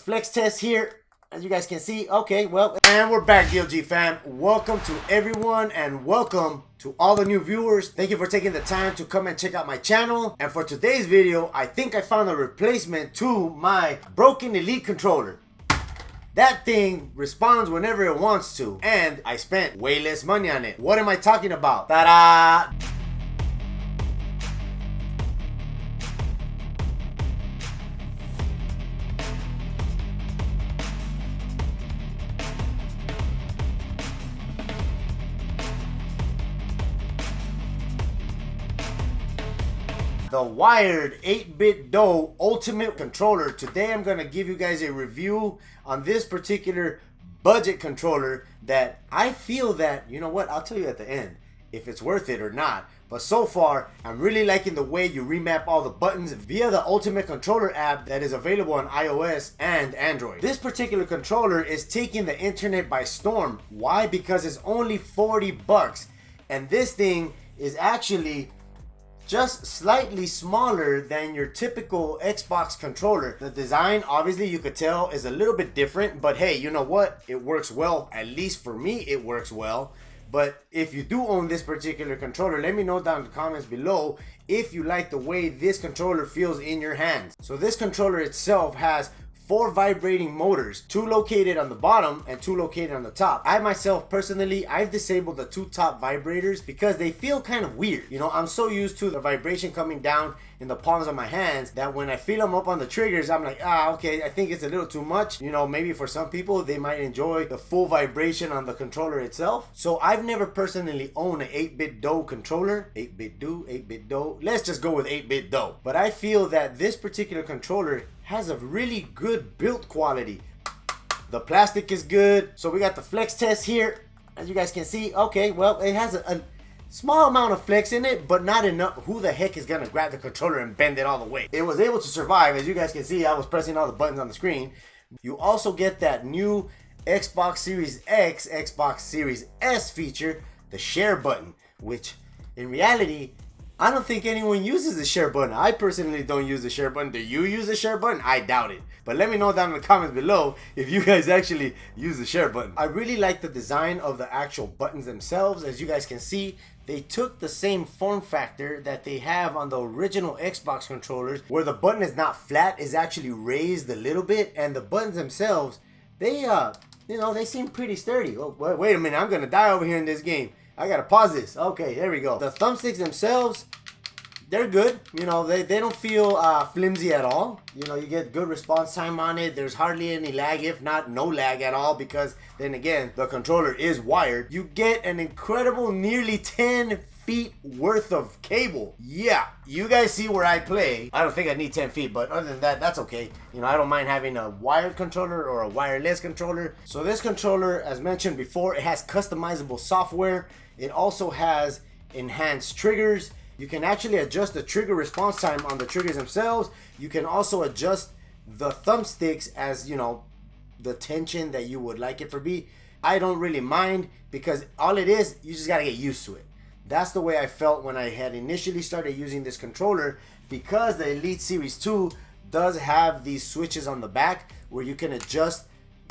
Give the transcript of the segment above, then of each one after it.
flex test here. As you guys can see, okay, well, and we're back, DLG fam. Welcome to everyone and welcome to all the new viewers. Thank you for taking the time to come and check out my channel. And for today's video, I think I found a replacement to my broken Elite controller. That thing responds whenever it wants to, and I spent way less money on it. What am I talking about? Ta-da! The wired 8BitDo ultimate controller. Today I'm going to give you guys a review on this particular budget controller that I feel that, you know what, I'll tell you at the end if it's worth it or not. But so far, I'm really liking the way you remap all the buttons via the Ultimate Controller app that is available on iOS and Android. This particular controller is taking the internet by storm. Why? Because it's only 40 bucks. And this thing is actually just slightly smaller than your typical Xbox controller. The design, obviously you could tell, is a little bit different, but hey, you know what? It works well. At least for me, it works well. But if you do own this particular controller, let me know down in the comments below if you like the way this controller feels in your hands. So this controller itself has 4 vibrating motors, 2 located on the bottom and 2 located on the top. I myself personally, I've disabled the 2 top vibrators because they feel kind of weird. You know, I'm so used to the vibration coming down in the palms of my hands that when I feel them up on the triggers, I'm like, okay, I think it's a little too much. You know, maybe for some people, they might enjoy the full vibration on the controller itself. So I've never personally owned an 8BitDo controller. 8BitDo. Let's just go with 8BitDo. But I feel that this particular controller has a really good build quality. The plastic is good. So we got the flex test here. As you guys can see, okay, well, it has a small amount of flex in it, but not enough. Who the heck is gonna grab the controller and bend it all the way? It was able to survive. As you guys can see, I was pressing all the buttons on the screen. You also get that new Xbox Series X, Xbox Series S feature, the share button, which in reality, I don't think anyone uses the share button. I personally don't use the share button. Do you use the share button? I doubt it. But let me know down in the comments below if you guys actually use the share button. I really like the design of the actual buttons themselves. As you guys can see, they took the same form factor that they have on the original Xbox controllers, where the button is not flat, is actually raised a little bit, and the buttons themselves, they you know, they seem pretty sturdy. Oh, wait a minute, I'm gonna die over here in this game. I gotta pause this. Okay, there we go. The thumbsticks themselves, they're good. You know, they don't feel flimsy at all. You know, you get good response time on it. There's hardly any lag, if not no lag at all, because then again, the controller is wired. You get an incredible nearly 10 feet worth of cable. Yeah, you guys see where I play. I don't think I need 10 feet, but other than that, that's okay. You know, I don't mind having a wired controller or a wireless controller. So this controller, as mentioned before, it has customizable software. It also has enhanced triggers. You can actually adjust the trigger response time on the triggers themselves. You can also adjust the thumbsticks as, you know, the tension that you would like it to be. I don't really mind because all it is, you just gotta get used to it. That's the way I felt when I had initially started using this controller, because the Elite Series 2 does have these switches on the back where you can adjust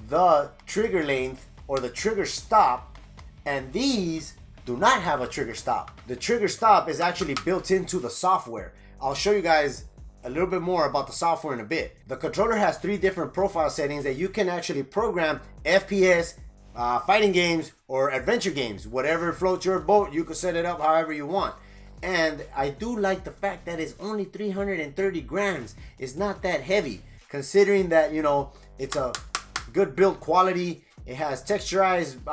the trigger length or the trigger stop, and these do not have a trigger stop. The trigger stop is actually built into the software. I'll show you guys a little bit more about the software in a bit. The controller has 3 different profile settings that you can actually program: FPS, fighting games, or adventure games. Whatever floats your boat, you can set it up however you want. And I do like the fact that it's only 330 grams. It's not that heavy, considering that, you know, it's a good build quality. It has texturized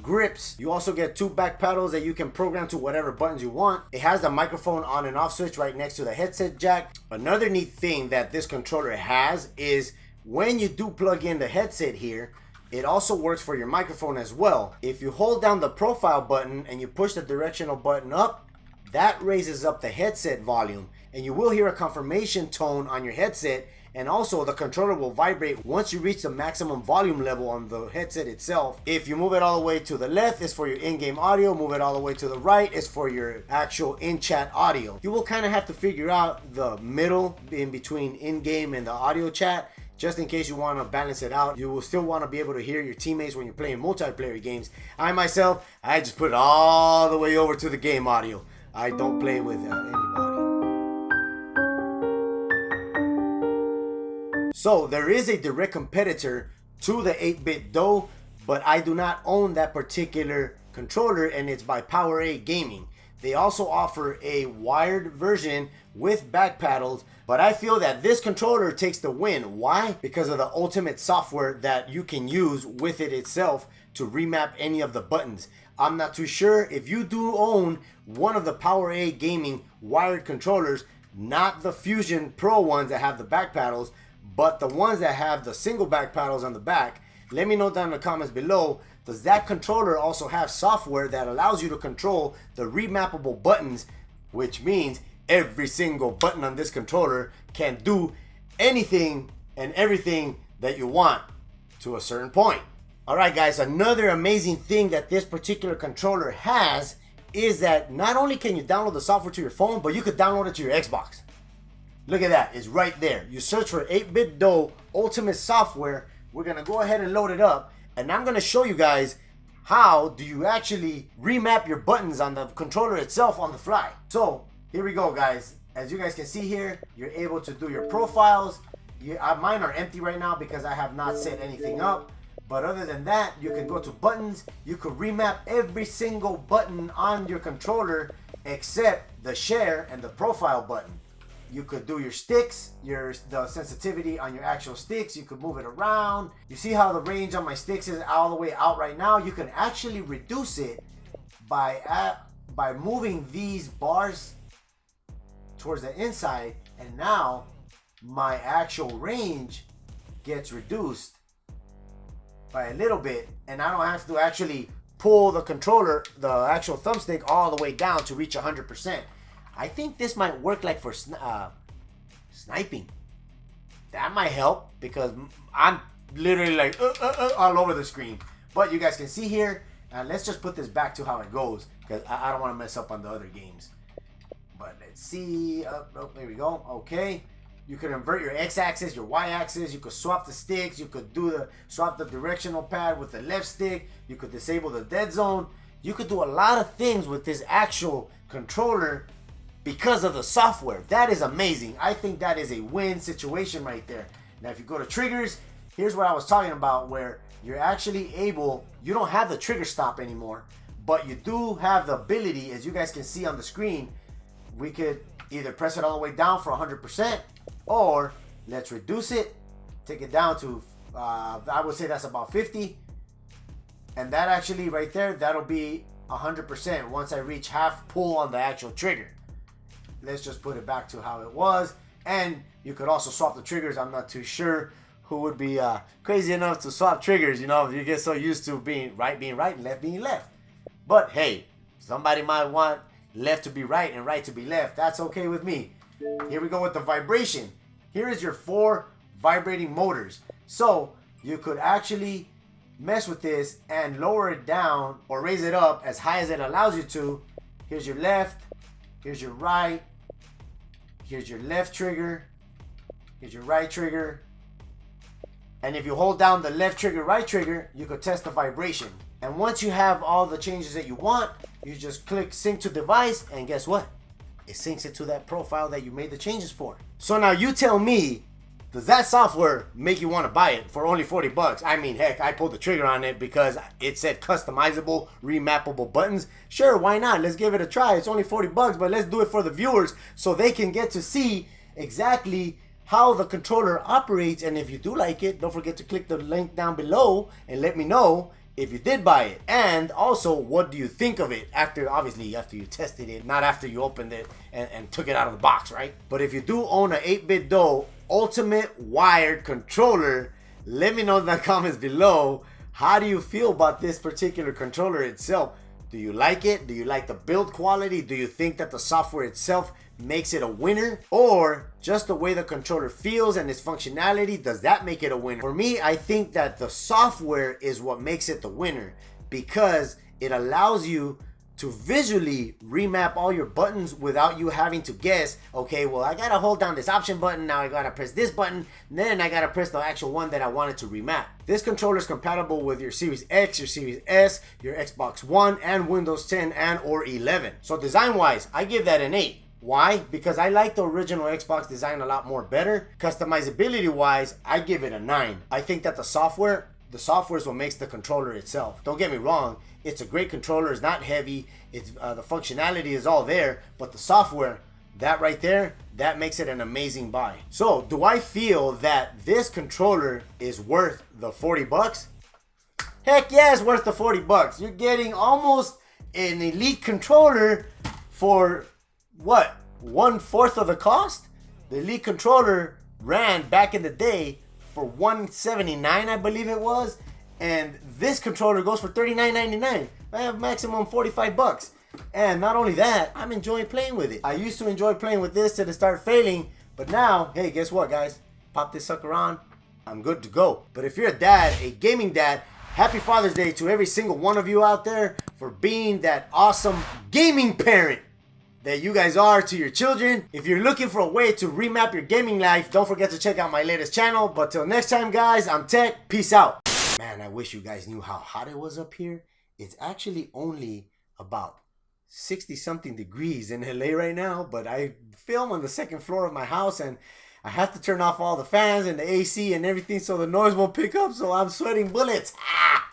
grips. You also get 2 back pedals that you can program to whatever buttons you want. It has the microphone on and off switch right next to the headset jack. Another neat thing that this controller has is when you do plug in the headset here, it also works for your microphone as well. If you hold down the profile button and you push the directional button up, that raises up the headset volume, and you will hear a confirmation tone on your headset. And also the controller will vibrate once you reach the maximum volume level on the headset itself. If you move it all the way to the left, it's for your in-game audio. Move it all the way to the right, it's for your actual in-chat audio. You will kind of have to figure out the middle in between in-game and the audio chat, just in case you want to balance it out. You will still want to be able to hear your teammates when you're playing multiplayer games. I myself, I just put it all the way over to the game audio. I don't play with anybody. So there is a direct competitor to the 8BitDo, but I do not own that particular controller, and it's by PowerA Gaming. They also offer a wired version with back paddles, but I feel that this controller takes the win. Why? Because of the ultimate software that you can use with it itself to remap any of the buttons. I'm not too sure if you do own one of the PowerA Gaming wired controllers, not the Fusion Pro ones that have the back paddles, but the ones that have the single back paddles on the back. Let me know down in the comments below, does that controller also have software that allows you to control the remappable buttons, which means every single button on this controller can do anything and everything that you want to a certain point. Alright guys, another amazing thing that this particular controller has is that not only can you download the software to your phone, but you could download it to your Xbox. Look at that, it's right there. You search for 8BitDo Ultimate Software. We're gonna go ahead and load it up, and I'm gonna show you guys how do you actually remap your buttons on the controller itself on the fly. So here we go guys. As you guys can see here, you're able to do your profiles. Mine are empty right now because I have not set anything up. But other than that, you can go to buttons. You could remap every single button on your controller except the share and the profile button. You could do your sticks, the sensitivity on your actual sticks. You could move it around. You see how the range on my sticks is all the way out right now? You can actually reduce it by moving these bars towards the inside, and now my actual range gets reduced by a little bit, and I don't have to actually pull the controller, the actual thumbstick, all the way down to reach 100%. I think this might work like for sniping. That might help because I'm literally like all over the screen. But you guys can see here, let's just put this back to how it goes because I don't want to mess up on the other games. But let's see. There we go. Okay. You could invert your x-axis, your y-axis. You could swap the sticks. You could swap the directional pad with the left stick. You could disable the dead zone. You could do a lot of things with this actual controller because of the software. That is amazing. I think that is a win situation right there. Now, if you go to triggers, here's what I was talking about, where you're actually able, you don't have the trigger stop anymore, but you do have the ability, as you guys can see on the screen, we could either press it all the way down for 100%, or let's reduce it, take it down to, I would say that's about 50. And that actually right there, that'll be 100% once I reach half pull on the actual trigger. Let's just put it back to how it was. And you could also swap the triggers. I'm not too sure who would be crazy enough to swap triggers. You know, if you get so used to being right and left being left. But hey, somebody might want left to be right and right to be left. That's okay with me. Here we go with the vibration. Here is your 4 vibrating motors. So you could actually mess with this and lower it down or raise it up as high as it allows you to. Here's your left. Here's your right. Here's your left trigger. Here's your right trigger. And if you hold down the left trigger, right trigger, you could test the vibration. And once you have all the changes that you want, you just click sync to device, and guess what? It syncs it to that profile that you made the changes for. So now you tell me, does that software make you want to buy it for only 40 bucks? I mean, heck, I pulled the trigger on it because it said customizable, remappable buttons. Sure, why not? Let's give it a try. It's only 40 bucks, but let's do it for the viewers so they can get to see exactly how the controller operates. And if you do like it, don't forget to click the link down below and let me know if you did buy it. And also, what do you think of it after you tested it, not after you opened it and took it out of the box, right? But if you do own an 8BitDo Ultimate wired controller, let me know in the comments below, how do you feel about this particular controller itself? Do you like it? Do you like the build quality? Do you think that the software itself makes it a winner? Or just the way the controller feels and its functionality, does that make it a winner? For me, I think that the software is what makes it the winner, because it allows you to visually remap all your buttons without you having to guess, okay, well, I gotta hold down this option button, now I gotta press this button, then I gotta press the actual one that I wanted to remap. This controller is compatible with your Series X, your Series S, your Xbox One, and Windows 10 and or 11. So design-wise, I give that an 8. Why? Because I like the original Xbox design a lot more better. Customizability-wise, I give it a 9. I think that the software is what makes the controller itself. Don't get me wrong, it's a great controller, it's not heavy, it's the functionality is all there, but the software, that right there, that makes it an amazing buy. So, do I feel that this controller is worth the 40 bucks? Heck yeah, it's worth the 40 bucks. You're getting almost an elite controller for what? 1/4 of the cost? The elite controller ran back in the day for $179, I believe it was, and this controller goes for $39.99. I have maximum 45 bucks. And not only that, I'm enjoying playing with it. I used to enjoy playing with this till it started failing, but now, hey, guess what, guys? Pop this sucker on, I'm good to go. But if you're a dad, a gaming dad, happy Father's Day to every single one of you out there for being that awesome gaming parent that you guys are to your children. If you're looking for a way to remap your gaming life, don't forget to check out my latest channel. But till next time, guys, I'm tEcK. Peace out. Man, I wish you guys knew how hot it was up here. It's actually only about 60 something degrees in LA right now, but I film on the second floor of my house and I have to turn off all the fans and the AC and everything so the noise won't pick up, so I'm sweating bullets. Ah!